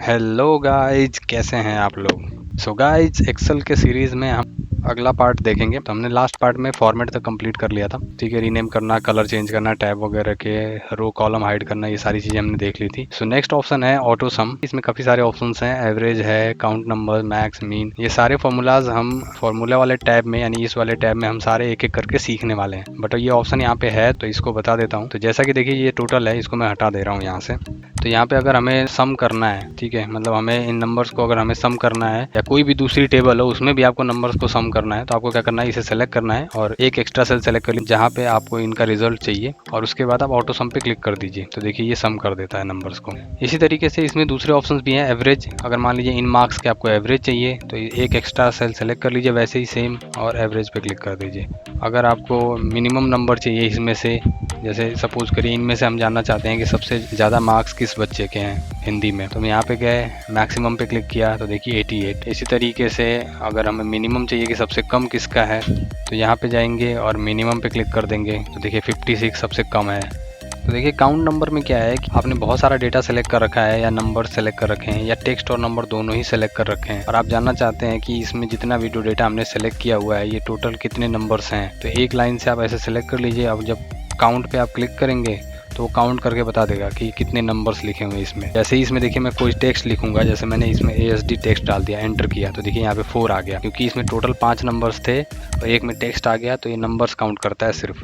Hello guys, कैसे हैं आप लोग। सो गाइज, एक्सेल के सीरीज में हम अगला पार्ट देखेंगे। तो हमने लास्ट पार्ट में फॉर्मेट तक कंप्लीट कर लिया था। ठीक है, रीनेम करना, कलर चेंज करना, टैब वगैरह के, रो कॉलम हाइड करना, ये सारी चीज़ें हमने देख ली थी। सो नेक्स्ट ऑप्शन है ऑटो सम। इसमें काफ़ी सारे ऑप्शंस हैं, एवरेज है, काउंट नंबर, मैक्स, मीन। ये सारे फॉर्मूलाज हम फॉर्मूला वाले टैब में, यानी इस वाले टैब में हम सारे एक एक करके सीखने वाले हैं। बट ये ऑप्शन यहाँ पे है तो इसको बता देता हूँ। तो जैसा कि देखिए, ये टोटल है, इसको मैं हटा दे रहा हूँ यहाँ से। तो यहाँ पे अगर हमें सम करना है, ठीक है, मतलब हमें इन नंबर्स को अगर हमें सम करना है, या कोई भी दूसरी टेबल हो उसमें भी आपको नंबर्स को सम करना है, तो आपको क्या करना है, इसे सेलेक्ट करना है और एक एक्स्ट्रा सेल सेलेक्ट कर लीजिए जहाँ पे आपको इनका रिजल्ट चाहिए, और उसके बाद आप ऑटो सम पे क्लिक कर दीजिए। तो देखिए, ये सम कर देता है नंबर्स को। इसी तरीके से इसमें दूसरे ऑप्शंस भी हैं। एवरेज, अगर मान लीजिए इन मार्क्स के आपको एवरेज चाहिए तो एक एक्स्ट्रा सेल सेलेक्ट कर लीजिए, वैसे ही सेम, और एवरेज पे क्लिक कर दीजिए। अगर आपको मिनिमम नंबर चाहिए इसमें से, जैसे सपोज करिए इनमें से हम जानना चाहते हैं कि सबसे ज़्यादा मार्क्स किस बच्चे के हैं हिंदी में, तो हम यहाँ पे गए, मैक्सिमम पे क्लिक किया तो देखिए 88। इसी तरीके से अगर हमें मिनिमम चाहिए कि सबसे कम किसका है, तो यहाँ पे जाएंगे और मिनिमम पे क्लिक कर देंगे तो देखिए 56 सबसे कम है। तो देखिए, काउंट नंबर में क्या है कि आपने बहुत सारा डेटा सेलेक्ट कर रखा है, या नंबर सेलेक्ट कर रखे हैं, या टेक्स्ट और नंबर दोनों ही सेलेक्ट कर रखे हैं, और आप जानना चाहते हैं कि इसमें जितना वीडियो डेटा हमने सेलेक्ट किया हुआ है ये टोटल कितने नंबर्स हैं। तो एक लाइन से आप ऐसे सेलेक्ट कर लीजिए। अब जब काउंट पे आप क्लिक करेंगे तो वो काउंट करके बता देगा कि कितने नंबर्स लिखे हुए हैं इसमें। जैसे ही इसमें देखिए मैं कोई टेक्स्ट लिखूंगा, जैसे मैंने इसमें ASD टेक्स्ट डाल दिया, एंटर किया, तो देखिए यहाँ पे 4 आ गया, क्योंकि इसमें टोटल 5 नंबर्स थे और एक में टेक्स्ट आ गया, तो ये नंबर्स काउंट करता है सिर्फ।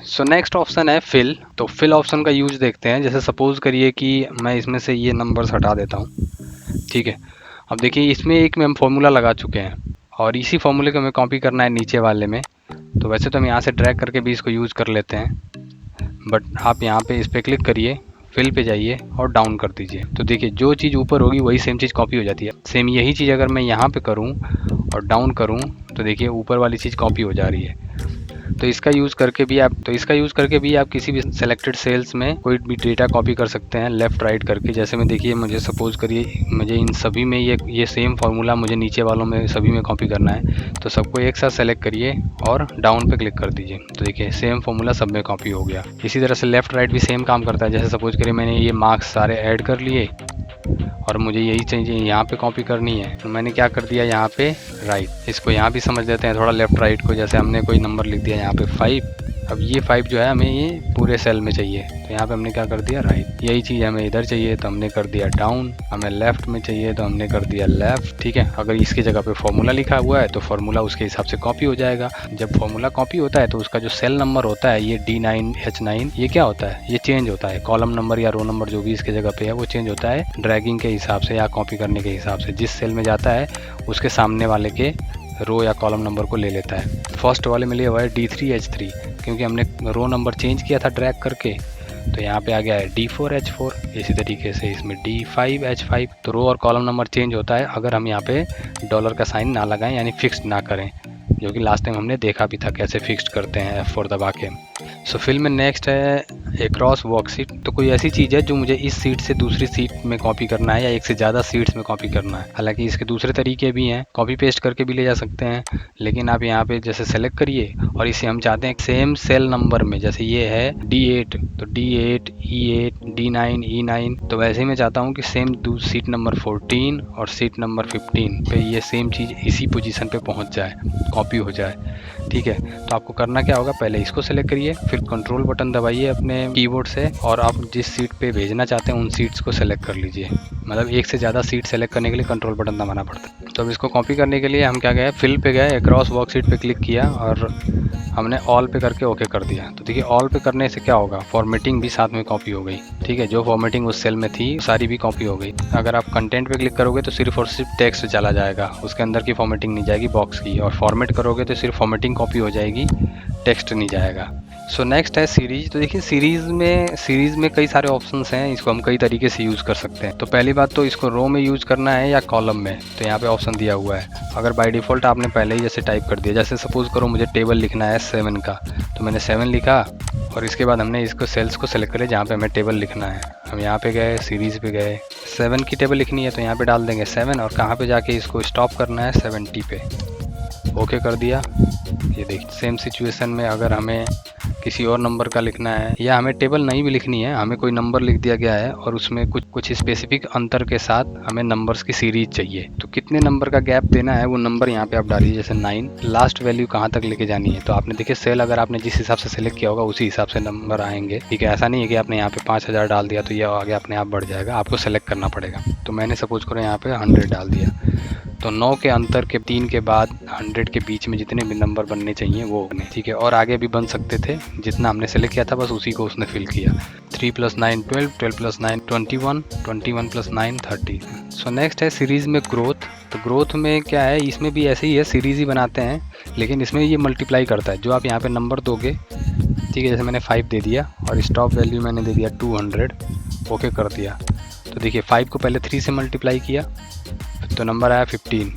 सो नेक्स्ट ऑप्शन है फिल। तो फिल ऑप्शन का यूज देखते हैं। जैसे सपोज करिए कि मैं इसमें से ये नंबर्स हटा देता हूँ, ठीक है। अब देखिए, इसमें एक में हम फॉर्मूला लगा चुके हैं और इसी फॉर्मूले को हमें कॉपी करना है नीचे वाले में। तो वैसे तो हम यहाँ से ड्रैग करके भी इसको यूज़ कर लेते हैं, बट आप यहाँ पे इस पर क्लिक करिए, फिल पे जाइए और डाउन कर दीजिए। तो देखिए, जो चीज़ ऊपर होगी वही सेम चीज़ कॉपी हो जाती है। सेम यही चीज़ अगर मैं यहाँ पे करूँ और डाउन करूँ तो देखिए ऊपर वाली चीज़ कॉपी हो जा रही है। तो इसका यूज़ करके भी आप किसी भी सेलेक्टेड सेल्स में कोई भी डेटा कॉपी कर सकते हैं, लेफ़्ट राइट करके। जैसे में देखिए, मुझे सपोज करिए मुझे इन सभी में ये सेम फार्मूला मुझे नीचे वालों में सभी में कॉपी करना है, तो सबको एक साथ सेलेक्ट करिए और डाउन पे क्लिक कर दीजिए। तो देखिए, सेम फार्मूला सब में कॉपी हो गया। इसी तरह से लेफ़्ट राइट भी सेम काम करता है। जैसे सपोज करिए मैंने ये मार्क्स सारे ऐड कर लिए और मुझे यही चाहिए यहाँ पे कॉपी करनी है, तो मैंने क्या कर दिया, यहाँ पे राइट। इसको यहाँ भी समझ लेते हैं थोड़ा, लेफ़्ट राइट को। जैसे हमने कोई नंबर लिख दिया यहाँ पे 5, अब ये 5 जो है हमें ये पूरे सेल में चाहिए, तो यहाँ पे हमने क्या कर दिया, राइट। यही चीज़ हमें इधर चाहिए तो हमने कर दिया डाउन, हमें लेफ़्ट में चाहिए तो हमने कर दिया लेफ़्ट, ठीक है। अगर इसकी जगह पे फॉर्मूला लिखा हुआ है तो फॉर्मूला उसके हिसाब से कॉपी हो जाएगा। जब फॉर्मूला कॉपी होता है तो उसका जो सेल नंबर होता है, ये D9 H9, ये क्या होता है, ये चेंज होता है। कॉलम नंबर या रो नंबर जो भी इसके जगह पे है वो चेंज होता है ड्रैगिंग के हिसाब से या कॉपी करने के हिसाब से। जिस सेल में जाता है उसके सामने वाले के रो या कॉलम नंबर को ले लेता है। फर्स्ट वाले में लिया हुआ है D3 H3, क्योंकि हमने रो नंबर चेंज किया था ड्रैग करके, तो यहाँ पे आ गया है D4 H4। इसी तरीके से इसमें D5 H5। तो रो और कॉलम नंबर चेंज होता है अगर हम यहाँ पे डॉलर का साइन ना लगाएं, यानी फिक्स्ड ना करें, जो कि लास्ट टाइम हमने देखा भी था कैसे फिक्स्ड करते हैं F4 दबा के। सो फिल में नेक्स्ट है एक्रॉस वर्कशीट। तो कोई ऐसी चीज़ है जो मुझे इस सीट से दूसरी सीट में कॉपी करना है, या एक से ज़्यादा सीट्स में कॉपी करना है। हालांकि इसके दूसरे तरीके भी हैं, कॉपी पेस्ट करके भी ले जा सकते हैं, लेकिन आप यहाँ पे जैसे सेलेक्ट करिए और इसे हम चाहते हैं सेम सेल नंबर में। जैसे ये है D8, तो D8 E8 D9 E9, तो वैसे ही मैं चाहता हूँ कि सेम सीट नंबर 14 और सीट नंबर 15 पे ये सेम चीज़ इसी पोजीशन पे पहुँच जाए, कॉपी हो जाए, ठीक है। तो आपको करना क्या होगा, पहले इसको सेलेक्ट करिए, फिर कंट्रोल बटन दबाइए अपने कीबोर्ड से, और आप जिस सीट पे भेजना चाहते हैं उन सीट्स को सेलेक्ट कर लीजिए। मतलब एक से ज़्यादा सीट सेलेक्ट करने के लिए कंट्रोल बटन दबाना पड़ता है। तो अब इसको कॉपी करने के लिए हम क्या गए, फिल पे गए, अक्रॉस वर्कशीट पे क्लिक किया और हमने ऑल पे करके ओके कर दिया। तो देखिए, ऑल पे करने से क्या होगा, फॉर्मेटिंग भी साथ में कॉपी हो गई, ठीक है। जो फॉर्मेटिंग उस सेल में थी सारी भी कॉपी हो गई। अगर आप कंटेंट पे क्लिक करोगे तो सिर्फ और सिर्फ टेक्स्ट चला जाएगा, उसके अंदर की फॉर्मेटिंग नहीं जाएगी बॉक्स की, और फॉर्मेट करोगे तो सिर्फ फॉर्मेटिंग कॉपी हो जाएगी, टेक्स्ट नहीं जाएगा। सो नेक्स्ट है सीरीज। तो देखिए, सीरीज़ में कई सारे ऑप्शंस हैं, इसको हम कई तरीके से यूज़ कर सकते हैं। तो पहली बात तो इसको रो में यूज़ करना है या कॉलम में, तो यहाँ पे ऑप्शन दिया हुआ है। अगर बाय डिफ़ॉल्ट आपने पहले ही जैसे टाइप कर दिया, जैसे सपोज़ करो मुझे टेबल लिखना है 7 का, तो मैंने 7 लिखा और इसके बाद हमने इसको सेल्स को सेलेक्ट करें जहाँ पे हमें टेबल लिखना है। हम यहाँ पे गए, सीरीज़ पे गए, 7 की टेबल लिखनी है तो यहाँ पे डाल देंगे 7, और कहाँ पे जाके इसको स्टॉप करना है 70 पे, ओके कर दिया। ये देखिए, सेम सिचुएशन में अगर हमें किसी और नंबर का लिखना है, या हमें टेबल नहीं भी लिखनी है, हमें कोई नंबर लिख दिया गया है और उसमें कुछ स्पेसिफिक अंतर के साथ हमें नंबर्स की सीरीज चाहिए, तो कितने नंबर का गैप देना है वो नंबर यहाँ पे आप डालिए। जैसे 9, लास्ट वैल्यू कहाँ तक लेके जानी है, तो आपने देखिए सेल अगर आपने जिस हिसाब से सेलेक्ट किया होगा उसी हिसाब से नंबर आएंगे। ठीक है, ऐसा नहीं है कि आपने यहाँ पे 5000 डाल दिया तो ये आगे अपने आप बढ़ जाएगा, आपको सेलेक्ट करना पड़ेगा। तो मैंने सपोज करो यहाँ पे 100 डाल दिया, तो 9 के अंतर के 3 के बाद 100 के बीच में जितने भी नंबर बनने चाहिए वो बने। ठीक है, और आगे भी बन सकते थे, जितना हमने सेलेक्ट किया था बस उसी को उसने फिल किया। 3 + 9 12, 12 + 9 21, 21 + 9 30। सो नेक्स्ट है सीरीज़ में ग्रोथ। तो ग्रोथ में क्या है, इसमें भी ऐसे ही है, सीरीज़ ही बनाते हैं, लेकिन इसमें ये मल्टीप्लाई करता है। जो आप यहाँ पे नंबर दोगे, ठीक है, जैसे मैंने 5 दे दिया और स्टॉप वैल्यू मैंने दे दिया 200, ओके कर दिया। तो देखिए 5 को पहले 3 से मल्टीप्लाई किया तो नंबर आया 15,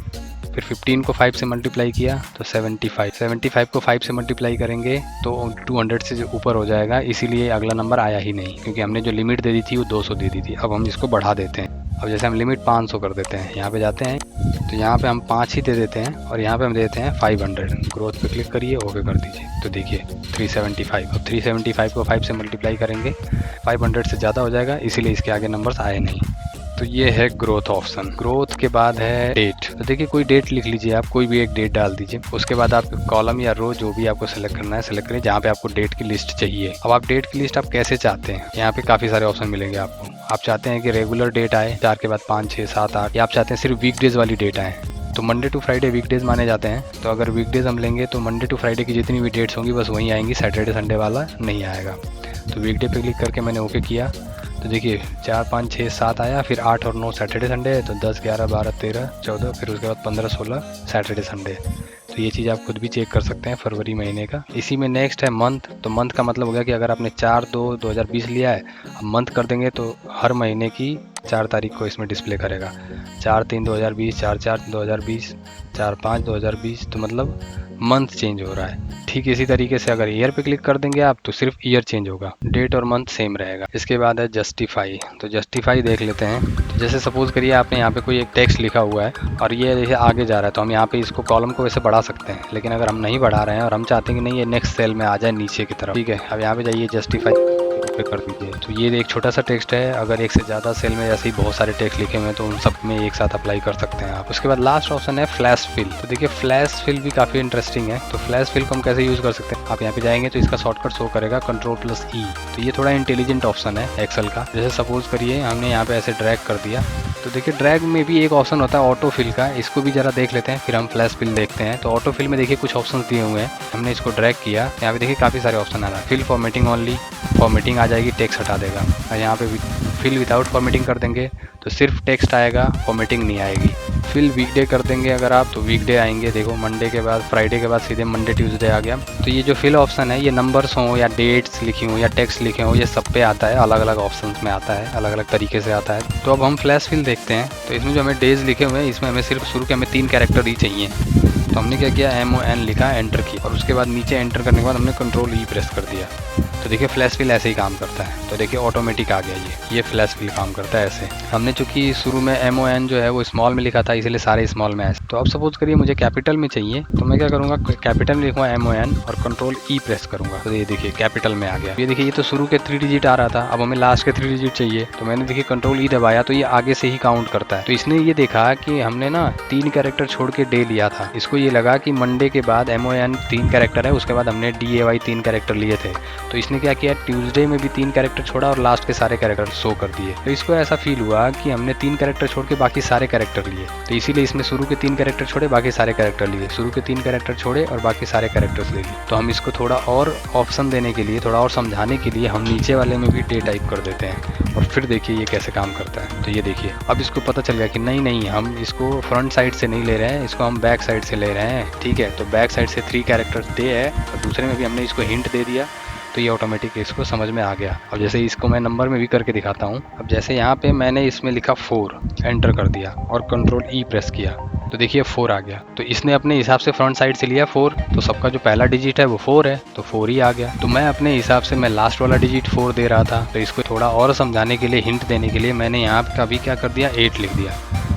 फिर 15 को 5 से मल्टीप्लाई किया तो 75, 75 को 5 से मल्टीप्लाई करेंगे तो 200 से ऊपर हो जाएगा, इसीलिए अगला नंबर आया ही नहीं, क्योंकि हमने जो लिमिट दे दी थी वो 200 दे दी थी। अब हम इसको बढ़ा देते हैं, अब जैसे हम लिमिट 500 कर देते हैं, यहाँ पे जाते हैं तो यहाँ पे हम 5 ही दे देते हैं और यहाँ पे हम देते हैं 500। ग्रोथ पे क्लिक करिए, ओके कर दीजिए, तो देखिए 375। अब 375 को 5 से मल्टीप्लाई करेंगे, 500 से ज़्यादा हो जाएगा, इसीलिए इसके आगे नंबर्स आए नहीं। तो ये है ग्रोथ ऑप्शन। ग्रोथ के बाद है डेट। तो देखिए कोई डेट लिख लीजिए, आप कोई भी एक डेट डाल दीजिए। उसके बाद आप कॉलम या रो जो भी आपको सेलेक्ट करना है सेलेक्ट करिए, जहाँ पे आपको डेट की लिस्ट चाहिए। अब आप डेट की लिस्ट आप कैसे चाहते हैं, यहाँ पे काफ़ी सारे ऑप्शन मिलेंगे आपको। आप चाहते हैं कि रेगुलर डेट आए 4 के बाद 5, 6, 7, 8, या आप चाहते हैं सिर्फ वीकडेज वाली डेट आए। तो मंडे टू फ्राइडे वीकडेज माने जाते हैं, तो अगर वीकडेज हम लेंगे तो मंडे टू फ्राइडे की जितनी भी डेट्स होंगी बस वहीं आएंगी, सैटरडे संडे वाला नहीं आएगा। तो वीकडे पे क्लिक करके मैंने ओके किया, तो देखिए 4, 5, 6, 7 आया, फिर 8 और 9 सैटरडे संडे है, तो 10, 11, 12, 13, 14, फिर उसके बाद 15, 16 सैटरडे संडे। तो ये चीज़ आप खुद भी चेक कर सकते हैं फरवरी महीने का। इसी में नेक्स्ट है मंथ। तो मंथ का मतलब हो गया कि अगर आपने 4/2/2020 लिया है, अब मंथ कर देंगे तो हर महीने की 4 तारीख को इसमें डिस्प्ले करेगा। 4/3/2020, 4/4/2020, 4/5/2020, तो मतलब मंथ चेंज हो रहा है। ठीक इसी तरीके से अगर ईयर पे क्लिक कर देंगे आप तो सिर्फ ईयर चेंज होगा, डेट और मंथ सेम रहेगा। इसके बाद है जस्टिफाई। तो जस्टिफाई देख लेते हैं। तो जैसे सपोज करिए आपने यहाँ पे कोई एक टेक्स्ट लिखा हुआ है और ये देखिए आगे जा रहा है, तो हम यहाँ पे इसको कॉलम को वैसे बढ़ा सकते हैं, लेकिन अगर हम नहीं बढ़ा रहे हैं और हम चाहते हैं कि नहीं ये नेक्स्ट सेल में आ जाए नीचे की तरफ, ठीक है, अब यहाँ पे जाइए जस्टिफाई पे कर दीजिए। तो ये एक छोटा सा टेक्स्ट है, अगर एक से ज़्यादा सेल में ऐसे ही बहुत सारे टेक्स्ट लिखे हुए हैं तो उन सब में एक साथ अप्लाई कर सकते हैं आप। उसके बाद लास्ट ऑप्शन है फ्लैश फिल। तो देखिए फ्लैश फिल भी काफ़ी इंटरेस्टिंग है। तो फ्लैश फिल को हम कैसे यूज़ कर सकते हैं, आप यहाँ पे जाएंगे तो इसका शॉर्टकट शो करेगा Ctrl+E। तो ये थोड़ा इंटेलिजेंट ऑप्शन है एक्सेल का। जैसे सपोज करिए हमने यहाँ पे ऐसे ड्रैग कर दिया, तो देखिए ड्रैग में भी एक ऑप्शन होता है ऑटो फिल का, इसको भी जरा देख लेते हैं, फिर हम फ्लैश फिल देखते हैं। तो ऑटो फिल में देखिए कुछ ऑप्शन दिए हुए हैं, हमने इसको ड्रैग किया, यहाँ पे देखिए काफ़ी सारे ऑप्शन आ रहा है। फिल फॉर्मेटिंग ओनली, फॉर्मेटिंग आ जाएगी, टेक्स्ट हटा देगा। और यहाँ पे फिल विदाउट फॉर्मेटिंग कर देंगे तो सिर्फ टेक्स्ट आएगा, फॉर्मेटिंग नहीं आएगी। फिल वीकडे कर देंगे अगर आप तो वीकडे आएंगे, देखो मंडे के बाद फ्राइडे के बाद सीधे मंडे ट्यूसडे आ गया। तो ये जो फिल ऑप्शन है ये नंबर्स हो या डेट्स लिखी हो या टेक्स्ट लिखे हो, ये सब पे आता है, अलग अलग ऑप्शन में आता है, अलग अलग तरीके से आता है। तो अब हम फ्लैश फिल देखते हैं। तो इसमें जो हमें डेज लिखे हुए हैं इसमें हमें सिर्फ शुरू के हमें 3 कैरेक्टर ही चाहिए। तो हमने क्या किया, MON लिखा, एंटर किया, और उसके बाद नीचे एंटर करने के बाद हमने Ctrl+E प्रेस कर दिया। तो देखिए फ्लैश फिल ऐसे ही काम करता है। तो देखिए ऑटोमेटिक आ गया ये फ्लैश फिल काम करता है ऐसे। हमने चूंकि शुरू में MON जो है वो स्मॉल में लिखा था, इसलिए सारे स्मॉल में आए। तो अब सपोज करिए मुझे कैपिटल में चाहिए, तो मैं क्या करूँगा, कैपिटल में लिखूँगा MON और Ctrl+E प्रेस करूँगा। तो ये देखिए कैपिटल में आ गया। ये देखिए ये तो शुरू के 3 डिजिट आ रहा था, अब हमें लास्ट के 3 डिजिट चाहिए, तो मैंने देखिए Ctrl+E दबाया तो ये आगे से ही काउंट करता है। तो इसने ये देखा कि हमने ना 3 कैरेक्टर छोड़ के डे लिया था, इसको ये लगा कि मंडे के बाद MON 3 कैरेक्टर है, उसके बाद हमने DAY 3 कैरेक्टर लिए थे। तो इसने क्या किया, ट्यूसडे में भी 3 कैरेक्टर छोड़ा और लास्ट के सारे कैरेक्टर शो कर दिए। तो इसको ऐसा फील हुआ कि हमने 3 कैरेक्टर छोड़ के बाकी सारे कैरेक्टर लिए, तो इसीलिए इसमें शुरू के 3 कैरेक्टर छोड़े, बाकी सारे कैरेक्टर लिए, शुरू के 3 कैरेक्टर छोड़े और बाकी सारे कैरेक्टर्स ले लिए। तो हम इसको थोड़ा और ऑप्शन देने के लिए, थोड़ा और समझाने के लिए हम नीचे वाले में भी डे टाइप कर देते हैं, और फिर देखिए ये कैसे काम करता है। तो ये देखिए अब इसको पता चल गया कि नहीं हम इसको फ्रंट साइड से नहीं ले रहे हैं, इसको हम बैक साइड से ले रहे हैं। ठीक है, तो बैक साइड से 3 कैरेक्टर्स डे है और दूसरे में भी हमने इसको हिंट दे दिया, तो ये ऑटोमेटिक इसको समझ में आ गया। अब जैसे इसको मैं नंबर में भी करके दिखाता हूँ। अब जैसे यहाँ पे मैंने इसमें लिखा 4, एंटर कर दिया और Ctrl+E प्रेस किया, तो देखिए 4 आ गया। तो इसने अपने हिसाब से फ्रंट साइड से लिया 4, तो सबका जो पहला डिजिट है वो 4 है, तो 4 ही आ गया। तो मैं अपने हिसाब से मैं लास्ट वाला डिजिट 4 दे रहा था, तो इसको थोड़ा और समझाने के लिए, हिंट देने के लिए मैंने यहाँ का भी क्या कर दिया, 8 लिख दिया।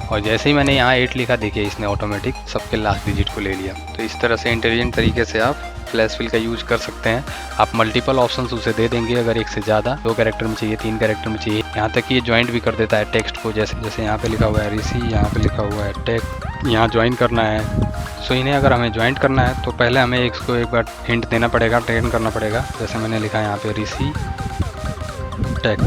और जैसे ही मैंने यहाँ 8 लिखा, देखिए इसने ऑटोमेटिक सबके लास्ट डिजिट को ले लिया। तो इस तरह से इंटेलिजेंट तरीके से आप फ्लैश फिल का यूज कर सकते हैं। आप मल्टीपल ऑप्शंस उसे दे देंगे, अगर एक से ज़्यादा 2 कैरेक्टर में चाहिए, 3 कैरेक्टर में चाहिए। यहाँ तक कि ये ज्वाइंट भी कर देता है टेक्स्ट को, जैसे जैसे यहाँ पे लिखा हुआ है ऋषि, यहाँ पे लिखा हुआ है टेक, यहाँ ज्वाइन करना है। सो इन्हें अगर हमें ज्वाइंट करना है तो पहले हमें इसको एक बार हिंट देना पड़ेगा, ट्रेन करना पड़ेगा। जैसे मैंने लिखा है यहाँ पे ऋषि टेक,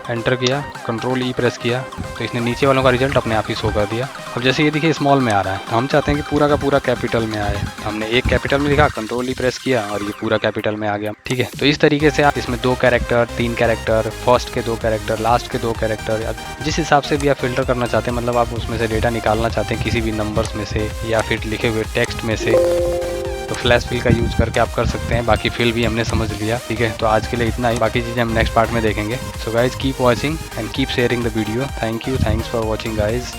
एंटर किया, कंट्रोल ई प्रेस किया तो इसने नीचे वालों का रिजल्ट अपने आप ही शो कर दिया। अब जैसे ये देखिए स्मॉल में आ रहा है, तो हम चाहते हैं कि पूरा का पूरा कैपिटल में आए। हमने एक कैपिटल में लिखा, कंट्रोल ई प्रेस किया और ये पूरा कैपिटल में आ गया। ठीक है, तो इस तरीके से आप इसमें 2 कैरेक्टर, 3 कैरेक्टर, फर्स्ट के 2 कैरेक्टर, लास्ट के 2 कैरेक्टर, जिस हिसाब से भी आप फिल्टर करना चाहते हैं, मतलब आप उसमें से डेटा निकालना चाहते हैं किसी भी नंबर्स में से या फिर लिखे हुए टेक्स्ट में से, तो फ्लैश फिल का यूज करके आप कर सकते हैं। बाकी फिल भी हमने समझ लिया। ठीक है, तो आज के लिए इतना ही, बाकी चीज़ें हम नेक्स्ट पार्ट में देखेंगे। So guys keep watching and keep sharing the video. Thank you, thanks for watching guys.